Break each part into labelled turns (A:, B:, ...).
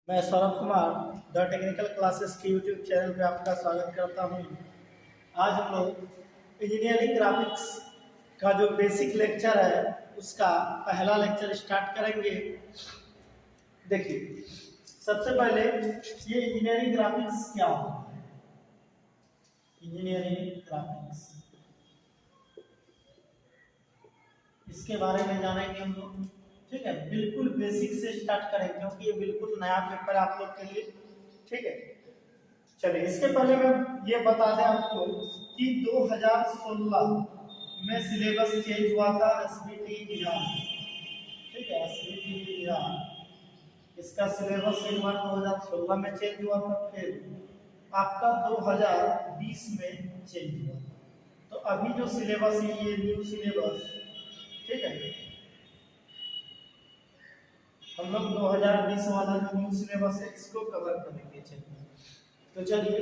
A: मैं Saurabh Kumar the technical classes के YouTube channel पे आपका स्वागत करता हूं। आज हम लोग इंजीनियरिंग ग्राफिक्स का जो बेसिक लेक्चर है उसका पहला लेक्चर स्टार्ट करेंगे। देखिए, सबसे पहले ये इंजीनियरिंग ग्राफिक्स क्या होता है। इंजीनियरिंग ग्राफिक्स इसके बारे में जानेंगे हम लोग। ठीक है, बिल्कुल बेसिक से स्टार्ट करेंगे क्योंकि ये बिल्कुल नया पेपर है आप लोग के लिए। ठीक है, चलिए इसके पहले मैं ये बता दें आपको कि 2016 में सिलेबस चेंज हुआ था एसबीटी बिहार। ठीक है, एसबीटी बिहार इसका सिलेबस एक बार 2016 में चेंज हुआ था, फिर आपका 2020 में चेंज हुआ था। तो अभी जो सिलेबस है ये न्यू सिलेबस, ठीक है, हम लोग 2020 वाला जो न्यू सिलेबस है इसको कवर करेंगे। चलिए, तो चलिए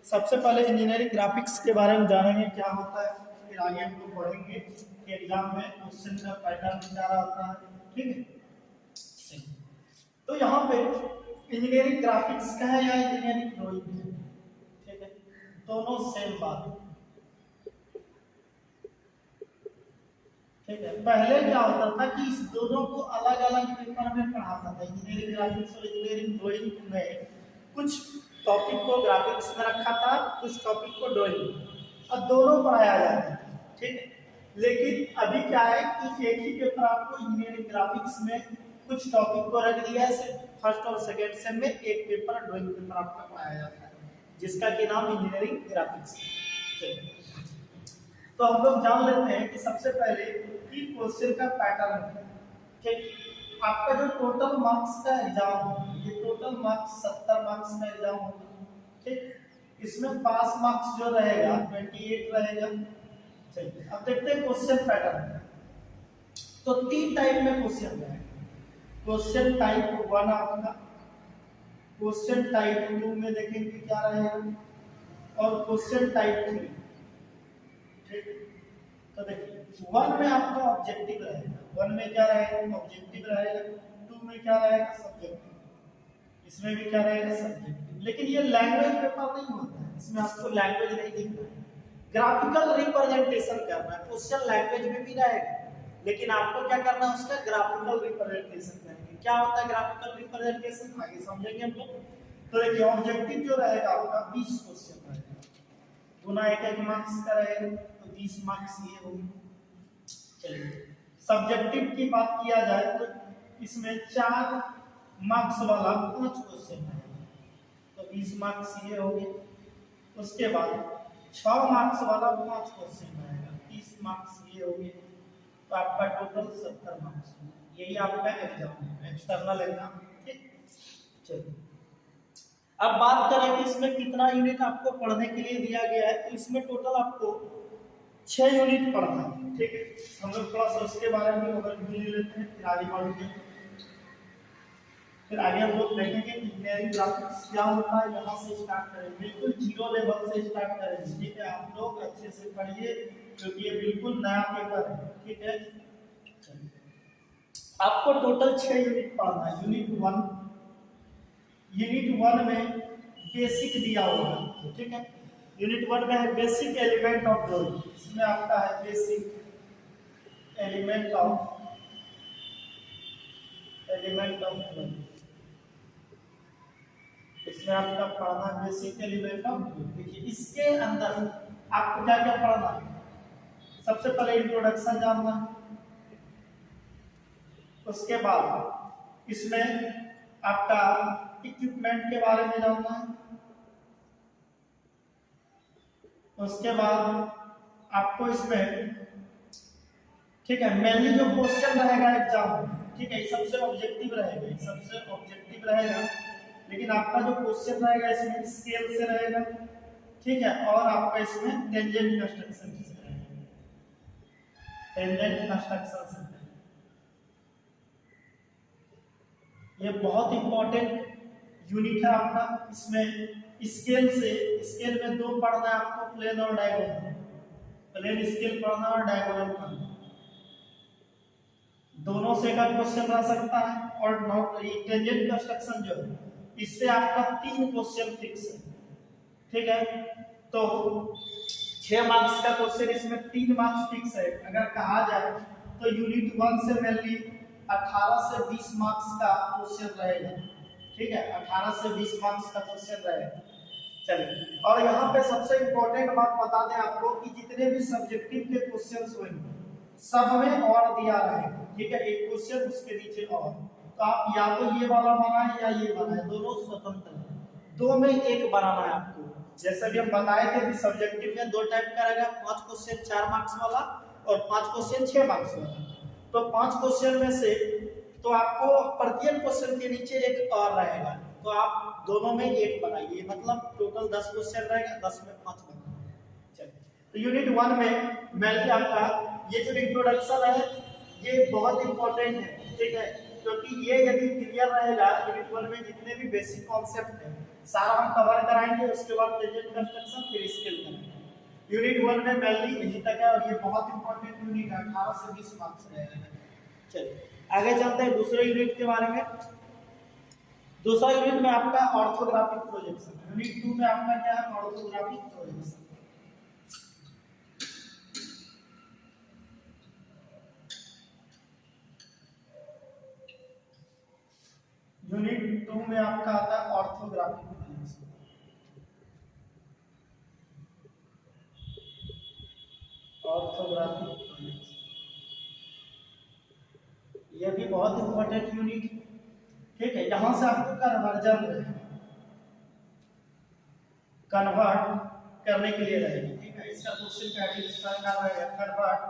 A: सबसे पहले इंजीनियरिंग ग्राफिक्स के बारे में जानेंगे क्या होता है, फिर आगे हम लोग पढ़ेंगे कि एग्जाम में क्वेश्चन का पैटर्न क्या होता है। ठीक है, तो यहाँ पे इंजीनियरिंग ग्राफिक्स का है या इंजीनियरिंग ड्राइंग है, ठीक है, दोनों सेम बात है। ठीक है, पहले क्या होता था कि इस दोनों को अलग अलग पेपर में पढ़ाता था। इंजीनियरिंग ग्राफिक्स और इंजीनियरिंग ड्राइंग में कुछ टॉपिक को ग्राफिक्स में रखा था, कुछ टॉपिक को ड्राइंग, और दोनों पढ़ाया जाता था। ठीक है, लेकिन अभी क्या है कि एक ही पेपर आपको इंजीनियरिंग ग्राफिक्स में कुछ टॉपिक को रख दिया है, फर्स्ट और सेकेंड सेम में एक पेपर ड्राइंग पेपर आपका पढ़ाया जाता है जिसका कि नाम इंजीनियरिंग ग्राफिक्स है। तो हम लोग जान लेते हैं कि सबसे पहले कि क्वेश्चन का पैटर्न। ठीक, आपका जो टोटल मार्क्स का एग्जाम है, ये टोटल मार्क्स 70 मार्क्स का एग्जाम होगा। ठीक, इसमें पास मार्क्स जो रहेगा 28 रहेगा। चलिए अब देखते हैं क्वेश्चन पैटर्न। तो तीन टाइप में क्वेश्चन रहेगा। क्वेश्चन टाइप 1 आपका, क्वेश्चन टाइप 2 में देखेंगे क्या रहेगा, और क्वेश्चन टाइप 3। ठीक, तो देखिए 1 में आपका ऑब्जेक्टिव रहेगा, 1 में क्या रहेगा ऑब्जेक्टिव रहेगा, 2 में क्या रहेगा सब्जेक्टिव, इसमें भी क्या रहेगा सब्जेक्टिव। लेकिन ये लैंग्वेज पेपर नहीं होता है, इसमें आपको लैंग्वेज नहीं दिखना है, ग्राफिकल रिप्रेजेंटेशन करना है। क्वेश्चन लैंग्वेज में भी रहेगा लेकिन आपको क्या करना है उसका ग्राफिकल रिप्रेजेंटेशन करेंगे। क्या होता है ग्राफिकल रिप्रेजेंटेशन आगे समझेंगे हम लोग। तो देखिए ऑब्जेक्टिव जो रहेगा आपका 20 क्वेश्चन रहेगा, गुना 1 मार्क्स का रहेगा, तो 20 मार्क्स ये होंगे। चलिए सब्जेक्टिव की बात किया जाए तो इसमें 4 मार्क्स वाला 5 क्वेश्चन है, तो 20 मार्क्स ये हो गए। उसके बाद 6 मार्क्स वाला 5 क्वेश्चन रहेगा, 30 मार्क्स ये हो गए, तो आपका टोटल 70 मार्क्स। यही आपका एग्जाम है, एक्सटर्नल एग्जाम। ठीक, चलिए अब बात करें कि इसमें कितना यूनिट आपको पढ़ने के लिए दिया गया है। तो इसमें टोटल आपको 6 यूनिट पढ़ना है। ठीक है, हम लोग थोड़ा सा उसके बारे में ओवरव्यू ले लेते हैं, फिर आगे बढ़ेंगे। फिर आगे हम लोग देखेंगे इंजीनियरिंग ग्राफिक्स क्या होता है, यहाँ से स्टार्ट करेंगे, बिल्कुल जीरो लेवल से स्टार्ट करेंगे। ठीक है, आप लोग अच्छे से पढ़िए क्योंकि ये बिल्कुल नया पेपर है। ठीक है, आपको टोटल 6 यूनिट पढ़ना है। यूनिट 1 में बेसिक दिया हुआ है। ठीक है, यूनिट 1 में है बेसिक एलिमेंट ऑफ ड्राइंग, इसमें आपका है बेसिक एलिमेंट ऑफ ड्राइंग, इसमें आपका पढ़ना है बेसिक एलिमेंट ऑफ ड्राइंग। देखिए इसके अंदर आपको क्या क्या पढ़ना है, सबसे पहले इंट्रोडक्शन जानना है, उसके बाद इसमें आपका इक्विपमेंट के बारे में जानना है, उसके बाद आपको इसमें, ठीक है, मेनली जो क्वेश्चन रहेगा एग्जाम में, ठीक है, सबसे ऑब्जेक्टिव रहेगा, सबसे ऑब्जेक्टिव रहेगा, लेकिन आपका जो क्वेश्चन रहेगा इसमें स्केल से रहेगा। ठीक है, और आपका इसमें टेंजेंट कंस्ट्रक्शन से रहेगा, टेंजेंट कंस्ट्रक्शन से। ये बहुत इंपॉर्टेंट यूनिट है आपका। इसमें स्केल में 2 पढ़ना है आपको, प्लेन और डायगोनल। प्लेन स्केल पढ़ना और डायगोनल पढ़ना, दोनों से का क्वेश्चन रह सकता है। और नॉट टेंजेंट कंस्ट्रक्शन जो है इससे आपका 3 क्वेश्चन फिक्स है, ठीक है। तो 6 मार्क्स का क्वेश्चन इसमें 3 मार्क्स फिक्स है। अगर कहा जाए तो यूनिट 1 से मेनली 18 से 20 मार्क्स का क्वेश्चन रहेगा, ठीक है, 18 से 20 मार्क्स का क्वेश्चन रहेगा। चलिए, और यहाँ पे सबसे इम्पोर्टेंट बात बता दें आपको कि जितने भी सब्जेक्टिव के क्वेश्चंस हुए सब में और दिया रहेगा, ठीक है, एक क्वेश्चन उसके नीचे और। तो आप या तो ये वाला बनाए या ये बनाए, दोनों स्वतंत्र है, दो में एक बनाना है आपको। जैसे भी हम बताए थे कि सब्जेक्टिव में 2 टाइप का रहेगा, 5 क्वेश्चन 4 मार्क्स वाला और 5 क्वेश्चन 6 मार्क्स वाला। तो 5 क्वेश्चन में से तो आपको प्रत्येक क्वेश्चन के नीचे एक और रहेगा, तो आप दोनों में एक बनाइए, मतलब टोटल 10 क्वेश्चन रहेगा, 10 में 5 बनाइए। चलिए, तो यूनिट 1 में मेनली आपका ये जो इंट्रोडक्शन है ये बहुत इंपॉर्टेंट है, ठीक है, क्योंकि ये यदि क्लियर रहेगा यूनिट 1 में जितने भी बेसिक कॉन्सेप्ट है सारा हम कवर कराएंगे, उसके बाद प्रेजेंट कंस्ट्रक्शन फिर स्केल करेंगे। यूनिट 1 में मेनली यही तक है और ये बहुत इंपॉर्टेंट यूनिट है, 18 से 20 मार्क्स रहेगा। चलिए आगे चलते हैं दूसरे यूनिट के बारे में। दूसरा यूनिट में आपका ऑर्थोग्राफिक प्रोजेक्शन, यूनिट 2 में आपका क्या है, ऑर्थोग्राफिक प्रोजेक्शन। यूनिट 2 में आपका आता है ऑर्थोग्राफिक प्रोजेक्शन। ऑर्थोग्राफिक प्रोजेक्शन ये भी बहुत इंपॉर्टेंट यूनिट, ठीक है। यहां से आपको कन्वर्जन रहेगा, कन्वर्ट करने के लिए रहेगा, ठीक है। इसका क्वेश्चन पैटर्न इस तरह का रहेगा, convert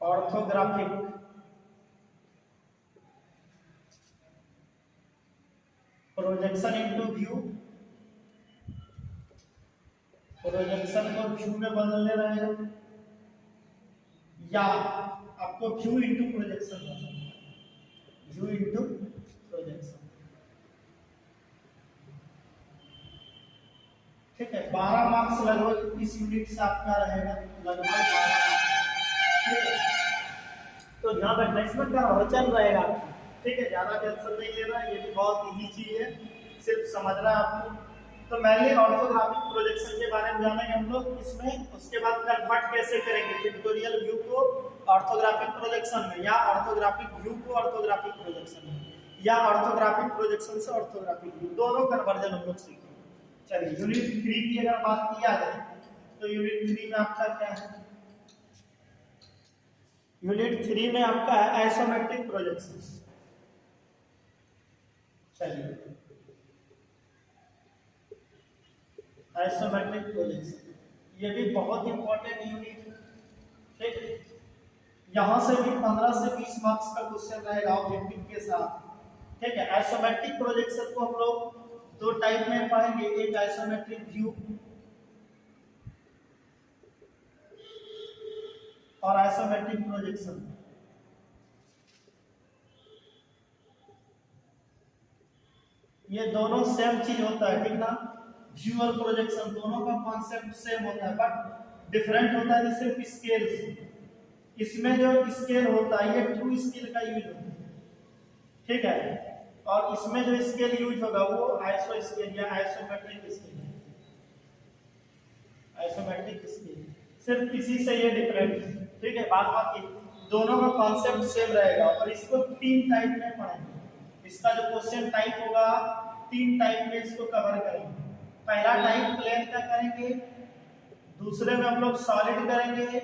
A: orthographic projection into view, projection को व्यू में बदलने रहेगा, या आपको व्यू इनटू प्रोजेक्शन बदलना है, व्यू इनटू प्रोजेक्शन, ठीक है। 12 मार्क्स लगभग इस यूनिट से आपका रहेगा, लगभग 12 मार्क्स, ठीक है। तो ध्यान रखना इसमें कन्वर्जन रहेगा, ठीक है, ज्यादा टेंशन नहीं लेना, ये भी बहुत इजी चीज है, सिर्फ समझना है आपको। तो मेनली ऑर्थोग्राफिक प्रोजेक्शन के बारे में जानेंगे हम लोग इसमें, उसके बाद कन्वर्ट कैसे करेंगे पिक्टोरियल व्यू को ऑर्थोग्राफिक प्रोजेक्शन में, या ऑर्थोग्राफिक व्यू को ऑर्थोग्राफिक प्रोजेक्शन में, या ऑर्थोग्राफिक प्रोजेक्शन से ऑर्थोग्राफिक व्यू, दोनों कन्वर्जन हम लोग सीखेंगे। चलिए यूनिट 3 की अगर बात किया जाए तो यूनिट 3 में आपका क्या है, यूनिट 3 में आपका है आइसोमेट्रिक प्रोजेक्शन। चलिए आइसोमेट्रिक प्रोजेक्शन ये भी बहुत इंपॉर्टेंट यूनिट है, ठीक है। यहां से भी 15 से 20 मार्क्स का क्वेश्चन रहेगा ऑब्जेक्टिव के साथ, ठीक है। आइसोमेट्रिक प्रोजेक्शन को हम लोग 2 टाइप में पढ़ेंगे, एक आइसोमेट्रिक व्यू और आइसोमेट्रिक प्रोजेक्शन। ये दोनों सेम चीज होता है, ठीक ना, व्यू और प्रोजेक्शन दोनों का कॉन्सेप्ट सेम होता है, बट डिफरेंट होता है सिर्फ स्केल से। इसमें जो स्केल होता है ये ट्रू स्केल का यूज होता है, ठीक है, और इसमें जो स्केल यूज होगा वो आइसो स्केल या आइसोमेट्रिक स्केल है, आइसोमेट्रिक स्केल, सिर्फ इसी से ये डिफरेंट है, ठीक है। बाकी दोनों का कॉन्सेप्ट सेम रहेगा और इसको 3 टाइप में पढ़ेंगे। इसका जो क्वेश्चन टाइप होगा 3 टाइप में इसको कवर करेंगे। पहला टाइप प्लेन का करेंगे, दूसरे में हम लोग सॉलिड करेंगे,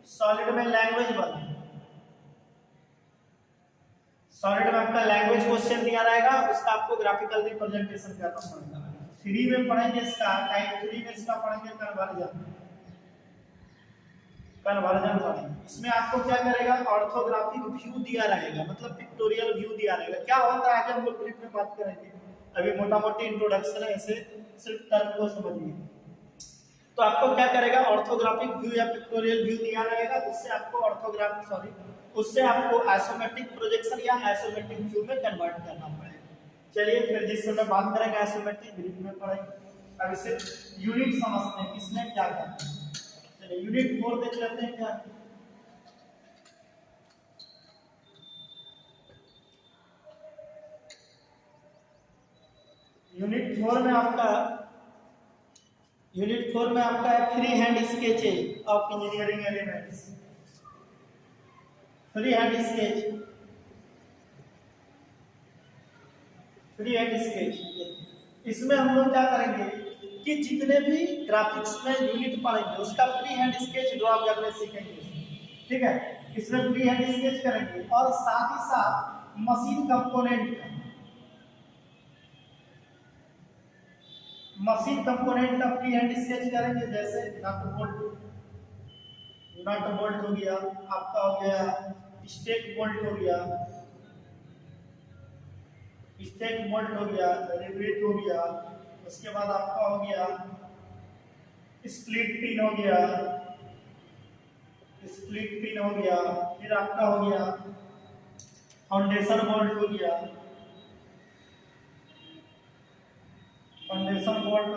A: सॉलिड में लैंग्वेज बनाएंगे, सॉलिड में आपका लैंग्वेज क्वेश्चन दिया रहेगा, उसका आपको ग्राफिकल रिप्रेजेंटेशन करना पड़ेगा। 3 में पढ़ेंगे इसका टाइप 3 में इसका पढ़ेंगे कन्वर्जन, कन्वर्जन पढ़ेंगे। इसमें आपको क्या करेगा, ऑर्थोग्राफिक व्यू दिया रहेगा, मतलब पिक्टोरियल व्यू दिया रहेगा। क्या होता है आगे हम लोग ब्रीफ में बात करेंगे, अभी मोटा मोटी इंट्रोडक्शन है, ऐसे सिर्फ तर्क को समझिए। तो आपको क्या करेगा, ऑर्थोग्राफिक व्यू या पिक्टोरियल व्यू दिया रहेगा, उससे आपको आइसोमेट्रिक प्रोजेक्शन या आइसोमेट्रिक व्यू में कन्वर्ट करना पड़ेगा। चलिए फिर जिस समय बात करेंगे आइसोमेट्रिक ब्रीफ में पढ़ेंगे। अब इसे यूनिट समझते हैं किसने क्या करना है। चलिए यूनिट 4 देख लेते हैं क्या यूनिट 4 में आपका है free hand sketch of engineering elements. Free hand sketch इसमें हम लोग क्या करेंगे कि जितने भी ग्राफिक्स में यूनिट पढ़ेंगे उसका फ्री हैंड स्केच ड्रॉ करने सीखेंगे। ठीक है, इसमें फ्री हैंड स्केच करेंगे और साथ ही साथ मशीन कंपोनेंट का फ्री हैंड स्केच करेंगे। जैसे नट बोल्ट हो गया, आपका हो गया स्टेक बोल्ट हो गया, रिवेट हो गया, उसके बाद आपका हो गया स्प्लिट पिन हो गया, फिर आपका हो गया फाउंडेशन बोल्ट हो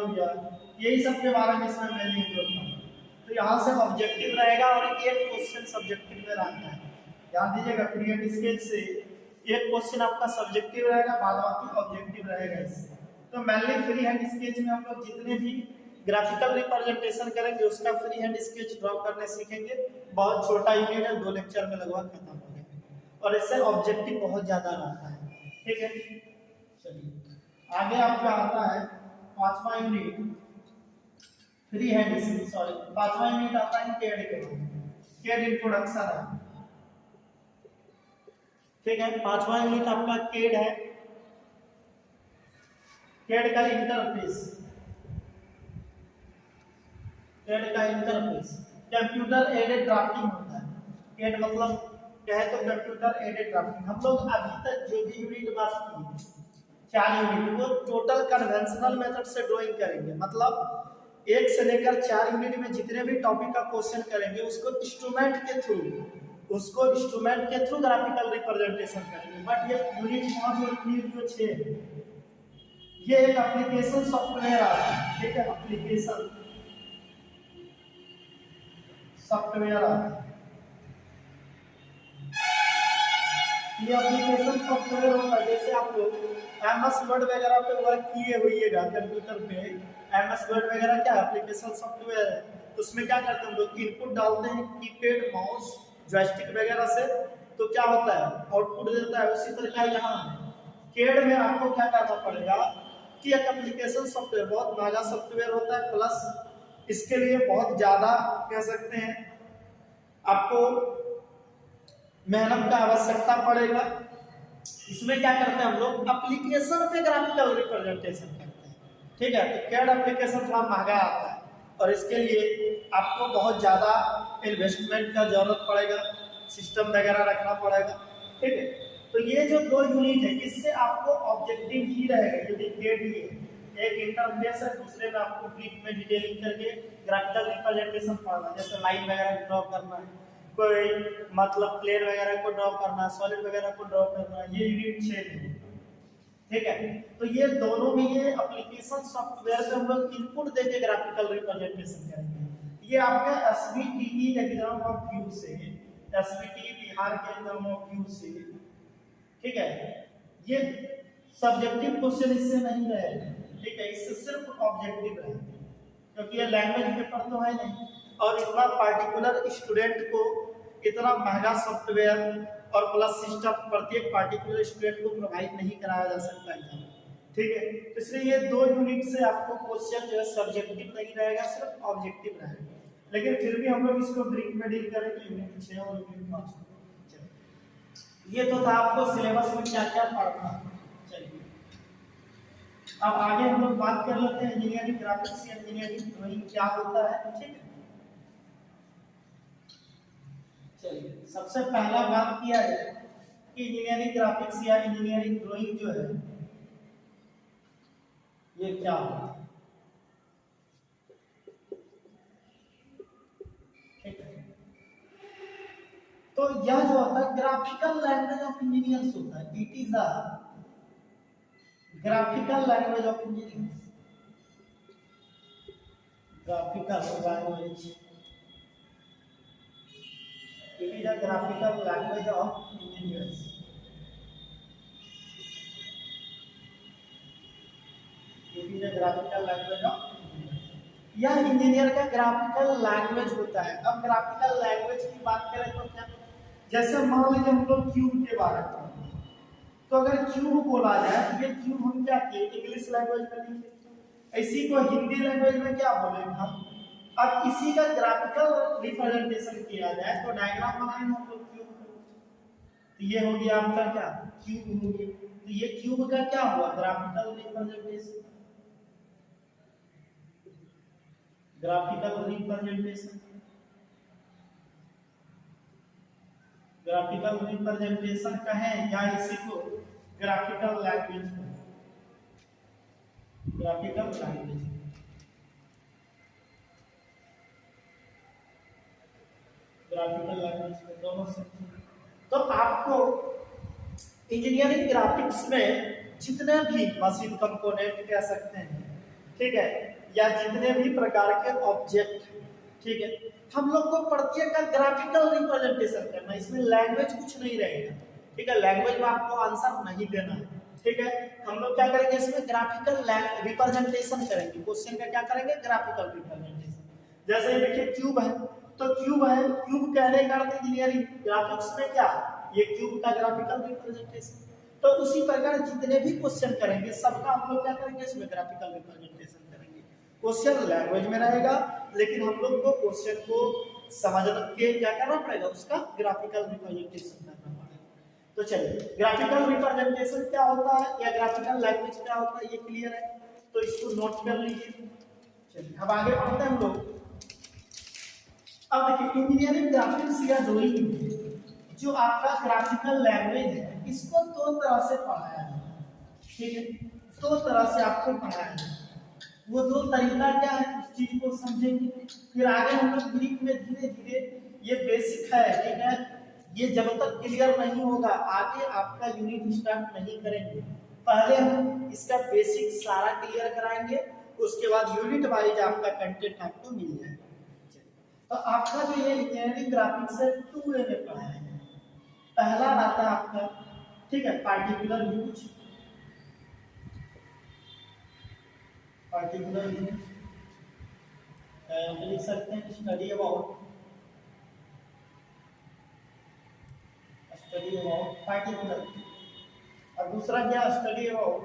A: गया, यही सब के बारे में इसमें मैं लिख रहा हूँ। तो यहाँ से ऑब्जेक्टिव रहेगा और एक क्वेश्चन सब्जेक्टिव में रहता है। ध्यान दीजिएगा, फ्री हैंड स्केच से एक क्वेश्चन आपका सब्जेक्टिव रहेगा, बाद बाकी ऑब्जेक्टिव रहेगा इससे। तो मेनली फ्री हैंड स्केच में हम लोग जितने भी ग्राफिकल रिप्रेजेंटेशन करेंगे उसका फ्री हैंड स्केच ड्रॉ करने सीखेंगे। बहुत छोटा यूनिट है, 2 लेक्चर में लगभग खत्म हो जाएगा और इससे ऑब्जेक्टिव बहुत ज्यादा रहता है। ठीक है, चलिए आगे आपका आता है पांचवा यूनिट पांचवा यूनिट आता है केड इंट्रोडक्शन है। ठीक है, पांचवा यूनिट आपका केड है, केड का इंटरफेस, कंप्यूटर एडेड ड्राफ्टिंग होता है। केड मतलब क्या है, तो कंप्यूटर एडेड ड्राफ्टिंग। हम लोग अभी तक जो भी यूनिट बात की 4 यूनिट वो टोटल कन्वेंशनल मेथड से ड्राइंग करेंगे। मतलब 1 से लेकर 4 यूनिट में जितने भी टॉपिक का क्वेश्चन करेंगे उसको इंस्ट्रूमेंट के थ्रू ग्राफिकल रिप्रेजेंटेशन करेंगे। बट ये यूनिट 5 और यूनिट जो 6 ये एक एप्लीकेशन सॉफ्टवेयर आता है। ठीक है, एप्लीकेशन सॉफ्टवेयर आता है। ये एप्लीकेशन सॉफ्टवेयर होता है, जैसे आप लोग MS वर्ड वगैरह पे वर्क किए होइएगा कंप्यूटर पे। MS वर्ड वगैरह क्या एप्लीकेशन सॉफ्टवेयर है, उसमें क्या करते हैं हम लोग इनपुट डालते हैं कीपैड माउस जॉयस्टिक वगैरह से, तो क्या होता है आउटपुट देता है। उसी प्रकार यहाँ केड में आपको क्या करना पड़ेगा कि एक एप्लीकेशन सॉफ्टवेयर बहुत महंगा सॉफ्टवेयर होता है, प्लस इसके लिए बहुत ज्यादा कह सकते हैं आपको मेहनत का आवश्यकता पड़ेगा। इसमें क्या करते हैं हम लोग एप्लीकेशन पे ग्राफिकल रिप्रेजेंटेशन करते हैं। ठीक है, तो कैड एप्लीकेशन थोड़ा महंगा आता है और इसके लिए आपको बहुत ज़्यादा इन्वेस्टमेंट का जरूरत पड़ेगा, सिस्टम वगैरह रखना पड़ेगा। ठीक है, तो ये जो 2 यूनिट है इससे आपको ऑब्जेक्टिव ही रहेगा, क्योंकि केड ही है, एक इंटरफेस है, दूसरे में आपको ब्रीफ में डिटेलिंग करके ग्राफिकल रिप्रेजेंटेशन पढ़ना, जैसे लाइन वगैरह ड्रॉ करना है, कोई मतलब प्लेन वगैरह को ड्रॉ करना, सॉलिड वगैरह को ड्रॉ करना, ये यूनिट 6 में। ठीक है, तो ये दोनों में ये एप्लीकेशन सॉफ्टवेयर से हम लोग इनपुट देके ग्राफिकल रिप्रेजेंटेशन करेंगे। ये आपका SBTE एग्जाम ऑफ व्यू से, SBTE बिहार के एग्जाम ऑफ व्यू से, ठीक है, ये सब्जेक्टिव क्वेश्चन इससे नहीं रहेगा। ठीक है, इससे सिर्फ ऑब्जेक्टिव रहेगा, क्योंकि ये लैंग्वेज पेपर तो है नहीं और इतना पार्टिकुलर स्टूडेंट को इतना महंगा सॉफ्टवेयर और प्लस सिस्टम प्रत्येक पार्टिकुलर स्टूडेंट को प्रोवाइड नहीं कराया जा सकता है। ठीक है, इसलिए ये 2 यूनिट से आपको क्वेश्चन जो है सब्जेक्टिव नहीं रहेगा, सिर्फ ऑब्जेक्टिव रहेगा। लेकिन फिर भी हम लोग इसको ब्रीफ में डील करेंगे यूनिट 6 और यूनिट 5। ये तो था आपको सिलेबस में क्या क्या पढ़ना है। चलिए अब आगे हम लोग बात कर लेते हैं इंजीनियरिंग ग्राफिक्स या इंजीनियरिंग ड्राइंग क्या होता है। ठीक है, चलिए सबसे पहला बात किया है कि इंजीनियरिंग ग्राफिक्स या इंजीनियरिंग ड्राइंग जो है ये क्या होता है। ठीक है, तो यह जो होता है ग्राफिकल लैंग्वेज ऑफ इंजीनियर्स होता है। It is a graphical language of engineers, graphical language, it is a graphical language of engineers। Is a graphical language of, यह इंजीनियर का ग्राफिकल लैंग्वेज होता है। अब ग्राफिकल लैंग्वेज की बात करें तो क्या, जैसे मान लीजिए हम लोग क्यूब के बारे में पढ़ते हैं, तो अगर क्यूब बोला जाए तो ये क्यूब हम क्या किए, इंग्लिश लैंग्वेज में लिखे, इसी को हिंदी लैंग्वेज में क्या बोलेंगे हम। अब इसी का ग्राफिकल रिप्रेजेंटेशन किया जाए तो डायग्राम बनाएंगे हम लोग क्यूब का, तो ये हो गया आपका क्या, क्यूब हो गया। तो ये क्यूब का क्या हुआ, graphical representation, graphical representation, graphical representation कहें या इसी को graphical language, graphical language, graphical language दोनों से। तो आपको इंजीनियरिंग ग्राफिक्स में जितने भी मशीन कंपोनेंट कह सकते हैं, ठीक है, या जितने भी प्रकार के ऑब्जेक्ट, ठीक है, हम लोग को प्रत्येक का ग्राफिकल रिप्रेजेंटेशन करना है, इसमें लैंग्वेज कुछ नहीं रहेगा, ठीक है, लैंग्वेज में आपको आंसर नहीं देना है, ठीक है। हम लोग क्या करेंगे, इसमें ग्राफिकल रिप्रेजेंटेशन करेंगे, क्वेश्चन का क्या करेंगे, ग्राफिकल रिप्रेजेंटेशन। जैसे देखिए क्यूब है, तो क्यूब है, क्यूब कहने का अर्थ इंजीनियरिंग ग्राफिक्स में क्या, ये क्यूब का ग्राफिकल रिप्रेजेंटेशन। तो उसी प्रकार जितने भी क्वेश्चन करेंगे सबका हम लोग क्या करेंगे, इसमें ग्राफिकल रिप्रेजेंटेशन करेंगे। क्वेश्चन लैंग्वेज में रहेगा, लेकिन हम लोग को क्वेश्चन को समझ के क्या करना पड़ेगा, उसका ग्राफिकल रिप्रेजेंटेशन करना पड़ेगा। तो चलिए ग्राफिकल रिप्रेजेंटेशन क्या होता है या ग्राफिकल लैंग्वेज क्या होता है, ये क्लियर है, तो इसको नोट कर लीजिए। चलिए अब आगे बढ़ते हैं हम लोग। अब देखिए इंजीनियरिंग ग्राफिक्स या ड्राइंग जो आपका ग्राफिकल लैंग्वेज है, इसको दो तरह से पढ़ाया है, ठीक है, दो तरह से आपको पढ़ाया है। वो दो तरीका क्या है, उस चीज को समझेंगे, फिर आगे हम लोग ब्रीफ में धीरे धीरे, ये बेसिक है, ठीक है, ये जब तक क्लियर नहीं होगा आगे आपका यूनिट स्टार्ट नहीं करेंगे, पहले हम इसका बेसिक सारा क्लियर कराएंगे, उसके बाद यूनिट वाइज आपका कंटेंट आपको मिल जाएगा। तो आपका जो ये इंजीनियरिंग ग्राफिक्स है 2 वे में पढ़ाया है। पहला रहता है आपका, ठीक है, पार्टिकुलर यूज, पार्टिकुलर यूज लिख सकते हैं, study about, study about particular, और दूसरा क्या, स्टडी अबाउट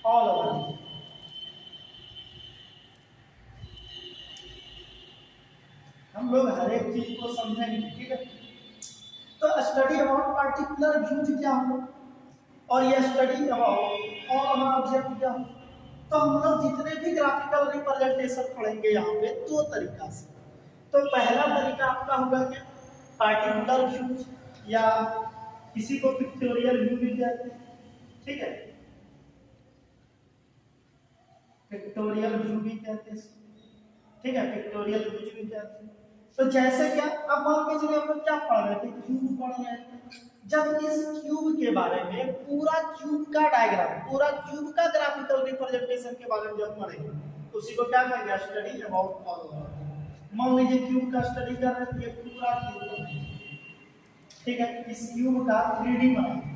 A: ऑल ओवर। हम लोग हर एक चीज को समझेंगे, ठीक है। तो स्टडी अबाउट पार्टिकुलर व्यूज क्या हो, और ये स्टडी अबाउट ऑल ऑब्जेक्ट क्या हो। तो हम लोग जितने भी ग्राफिकल रिप्रेजेंटेशन पढ़ेंगे यहाँ पे दो तरीका से। तो पहला तरीका आपका होगा क्या, पार्टिकुलर व्यूज, या किसी को पिक्टोरियल व्यू भी कहते हैं, ठीक है, पिक्टोरियल व्यू भी कहते हैं, ठीक है, पिक्टोरियल व्यूज भी कहते हैं। तो जैसे क्या, अब मान के चलिए हम लोग क्या पढ़ रहे थे, क्यूब पढ़ रहे थे, जब इस क्यूब के बारे में पूरा क्यूब का डायग्राम, पूरा क्यूब का ग्राफिकल रिप्रेजेंटेशन के बारे में जब पढ़ेंगे तो उसी को क्या कहेंगे, स्टडी अबाउट ऑल ओवर। मान लीजिए क्यूब का स्टडी कर रहे थे, पूरा क्यूब, ठीक है, इस क्यूब का 3D बनाएंगे,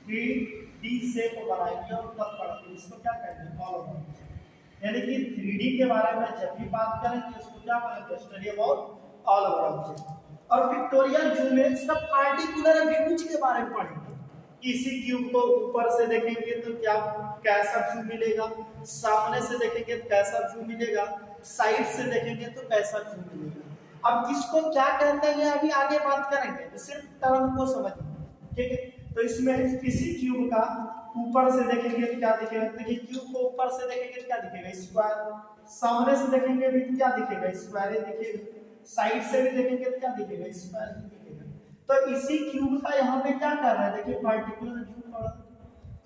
A: 3D शेप बनाएंगे और तब पढ़ेंगे, इसको क्या कहेंगे, ऑल ओवर। यानी कि 3D के बारे में जब भी बात करेंगे उसको क्या कहेंगे, study about all over object. और पिक्टोरियल व्यू में इसका पार्टिकुलर व्यूज के बारे में पढ़ेंगे, इसी क्यूब को ऊपर से देखेंगे तो क्या कैसा व्यू मिलेगा, सामने से देखेंगे तो कैसा व्यू मिलेगा, साइड से देखेंगे तो कैसा व्यू मिलेगा। अब किसको क्या कहते हैं अभी आगे बात करेंगे, तो सिर्फ टर्म को समझिए, ठीक है। तो इसमें किसी क्यूब का ऊपर से देखेंगे तो क्या दिखेगा, देखिए क्यूब को ऊपर से देखेंगे तो क्या दिखेगा, स्क्वायर, सामने से देखेंगे भी क्या दिखेगा, स्क्वायर दिखेगा, साइड से भी देखेंगे तो क्या दिखेगा, स्क्वायर दिखेगा। तो इसी क्यूब का यहाँ पे क्या कर रहा है, देखिए पार्टिकुलर व्यू पढ़ा,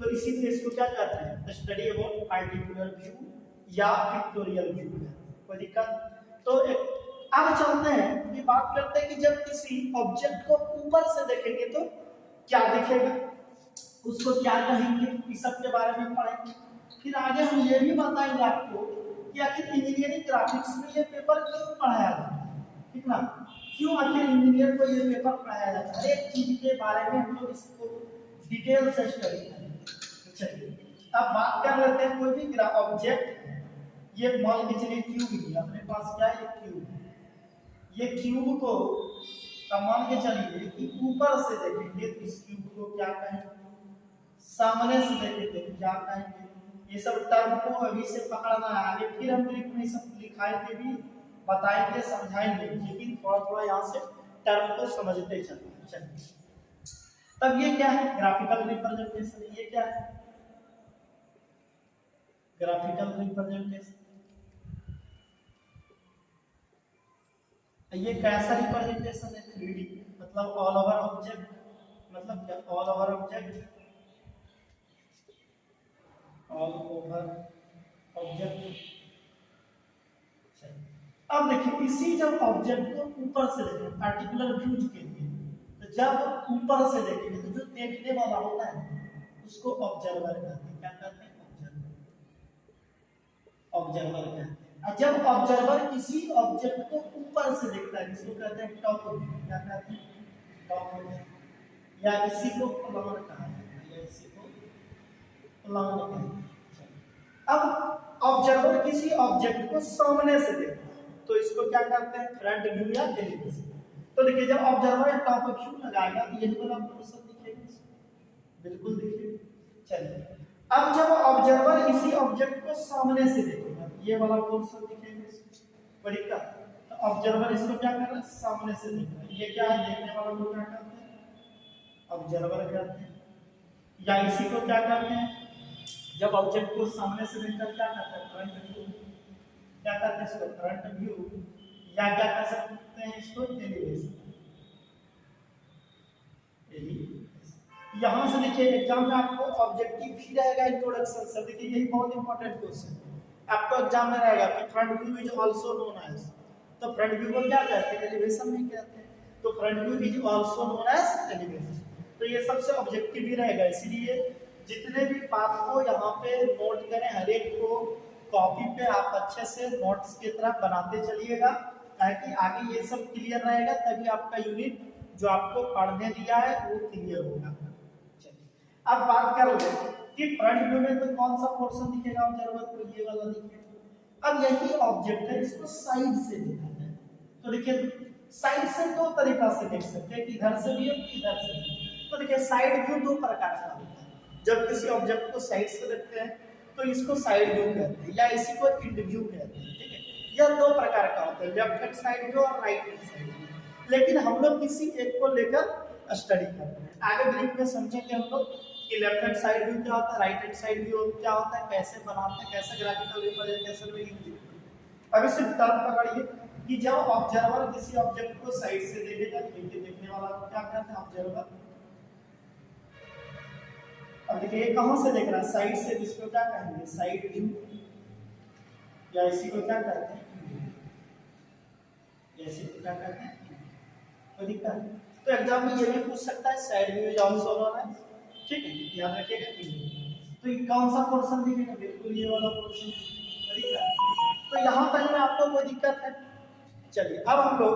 A: तो इसी के इसको क्या कहते हैं, स्टडी अबाउट पार्टिकुलर व्यू या पिक्टोरियल व्यू है, कोई दिक्कत। तो अब चलते हैं कि बात करते हैं कि जब किसी ऑब्जेक्ट को ऊपर से देखेंगे तो क्या दिखेगा, उसको क्या कहेंगे, इस सब के बारे में पढ़ेंगे। फिर आगे हम ये भी बताएंगे आपको कि आखिर इंजीनियरिंग ग्राफिक्स में ये पेपर क्यों पढ़ाया जाता है, ठीक ना, क्यों आखिर इंजीनियर को ये पेपर पढ़ाया जाता है, एक चीज के बारे में हम लोग इसको डिटेल से स्टडी करेंगे। चलिए अब बात कर लेते हैं कोई भी ऑब्जेक्ट है, ये मान के चलिए क्यूब ही अपने पास क्या है, क्यूब। ये क्यूब को अब मान के चलिए कि ऊपर से देखेंगे तो इस क्यूब को क्या कहेंगे, सामने से देखेंगे तो क्या कहेंगे। ये सब टर्म को अभी से पकड़ना है, आगे फिर हम ग्रीक में सब लिखाएंगे भी, बताएंगे, समझाएंगे, लेकिन थोड़ा थोड़ा यहाँ से टर्म को समझते चलिए। तब ये क्या है, ग्राफिकल रिप्रेजेंटेशन। ये क्या है, ग्राफिकल रिप्रेजेंटेशन। ये कैसा रिप्रेजेंटेशन है, 3D, मतलब ऑल ओवर ऑब्जेक्ट। मतलब क्या, all over object, all over object. अब देखिए इसी जब ऑब्जेक्ट को ऊपर से देखें पार्टिकुलर व्यूज के लिए, तो जब ऊपर से देखेंगे तो जो देखने वाला होता है उसको ऑब्जर्वर कहते हैं। क्या कहते हैं, ऑब्जर्वर कहते हैं। और जब ऑब्जर्वर किसी ऑब्जेक्ट को ऊपर से देखता है इसको कहते हैं टॉप व्यू। क्या कहते हैं, टॉप व्यू, या इसी को प्लान कहा जाता है, या इसी को प्लान कहते हैं। अब ऑब्जर्वर किसी ऑब्जेक्ट को सामने से देखता है तो इसको क्या कहते हैं, फ्रंट व्यू या एलिवेशन। तो देखिए जब ऑब्जर्वर टॉप व्यू लगाएगा तो यही वाला पोर्शन दिखेगा, बिल्कुल दिखेगा। चलिए अब जब ऑब्जर्वर किसी ऑब्जेक्ट को सामने से देखेगा ये वाला पोर्शन दिखेगा इसको, बड़ी का। तो ऑब्जर्वर इसको क्या कर रहा है, सामने से देख रहा है। ये क्या है, देखने वाला को क्या कहते हैं, ऑब्जर्वर कहते हैं। या इसी को क्या कहते हैं, जब ऑब्जेक्ट को सामने से देखकर क्या करते हैं, फ्रंट व्यू। क्या कहते हैं इसको, फ्रंट व्यू, या क्या कह सकते हैं इसको, एलिवेशन। यहां से देखिए एग्जाम में आपको ऑब्जेक्टिव भी रहेगा, इंट्रोडक्शन सर। देखिए यही बहुत इंपॉर्टेंट क्वेश्चन है आपको एग्जाम में रहेगा कि front view is also known as. तो फ्रंट व्यू को क्या कहते हैं, एलिवेशन भी कहते हैं। तो front view is also known as elevation. तो ये सबसे ऑब्जेक्टिव भी रहेगा, इसीलिए जितने भी बात को यहाँ पे नोट करें, हर एक को कॉपी पे आप अच्छे से नोट्स की तरह बनाते चलिएगा, ताकि आगे ये सब क्लियर रहेगा, तभी आपका यूनिट जो आपको पढ़ने दिया है वो क्लियर होगा। अब बात कर ले कि फ्रंट व्यू में तो कौन सा पोर्शन दिखेगा ऑब्जर्वर को, ये वाला दिखेगा। अब यही ऑब्जेक्ट है, इसको साइड से देखना है। तो देखिए साइड से दो तरीका से देख सकते हैं, इधर से भी और इधर से भी। तो देखिए साइड व्यू दो प्रकार का होता है। जब किसी ऑब्जेक्ट को साइड से देखते हैं तो इसको साइड व्यू कहते हैं, या इसी को इंड व्यू कहते हैं। ठीक है, यह दो प्रकार का होता है, लेफ्ट हैंड साइड व्यू और राइट हैंड साइड व्यू। लेकिन हम लोग किसी एक को लेकर स्टडी करते हैं, आगे ब्रीफ में समझेंगे हम लोग कि लेफ्ट हैंड साइड व्यू क्या होता है, राइट हैंड साइड व्यू क्या होता है, कैसे बनाते हैं, कैसे ग्राफिकल रिप्रेजेंटेशन में यूज होता है। अभी सिर्फ टर्म पकड़िए कि जब ऑब्जर्वर किसी ऑब्जेक्ट को साइड से देखेगा, देखने वाला को क्या कहते हैं, ऑब्जर्वर। अब देखिए ये कहां से देख रहा है, साइड से, इसको क्या कहेंगे, साइड व्यू, या इसी को क्या कहते हैं, इसी को क्या कहते हैं, तो दिखता है। तो एग्जाम में ये भी पूछ सकता है, side view is also known as. ठीक है, याद रखिएगा। तो ये कौन सा पोर्शन दिखेगा, बिल्कुल ये वाला पोर्शन दिखेगा। तो यहाँ तक में आपको कोई दिक्कत है। चलिए अब हम लोग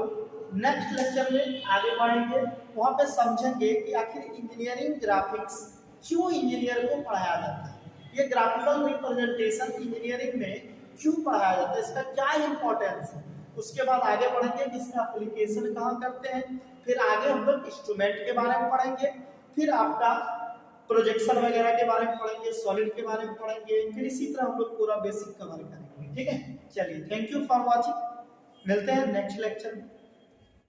A: नेक्स्ट लेक्चर में आगे बढ़ेंगे, वहाँ पे समझेंगे कि आखिर इंजीनियरिंग ग्राफिक्स क्यों इंजीनियर को पढ़ाया जाता है, ये ग्राफिकल रिप्रेजेंटेशन इंजीनियरिंग में क्यों पढ़ाया जाता है, इसका क्या इंपॉर्टेंस है। उसके बाद आगे बढ़ेंगे कि इसका एप्लीकेशन कहाँ करते हैं, फिर आगे हम लोग इंस्ट्रूमेंट के बारे में पढ़ेंगे, फिर आपका प्रोजेक्शन वगैरह के बारे में पढ़ेंगे, सॉलिड के बारे में पढ़ेंगे, फिर इसी तरह हम लोग पूरा बेसिक कवर करेंगे। ठीक है, चलिए थैंक यू फॉर वॉचिंग, मिलते हैं नेक्स्ट लेक्चर में।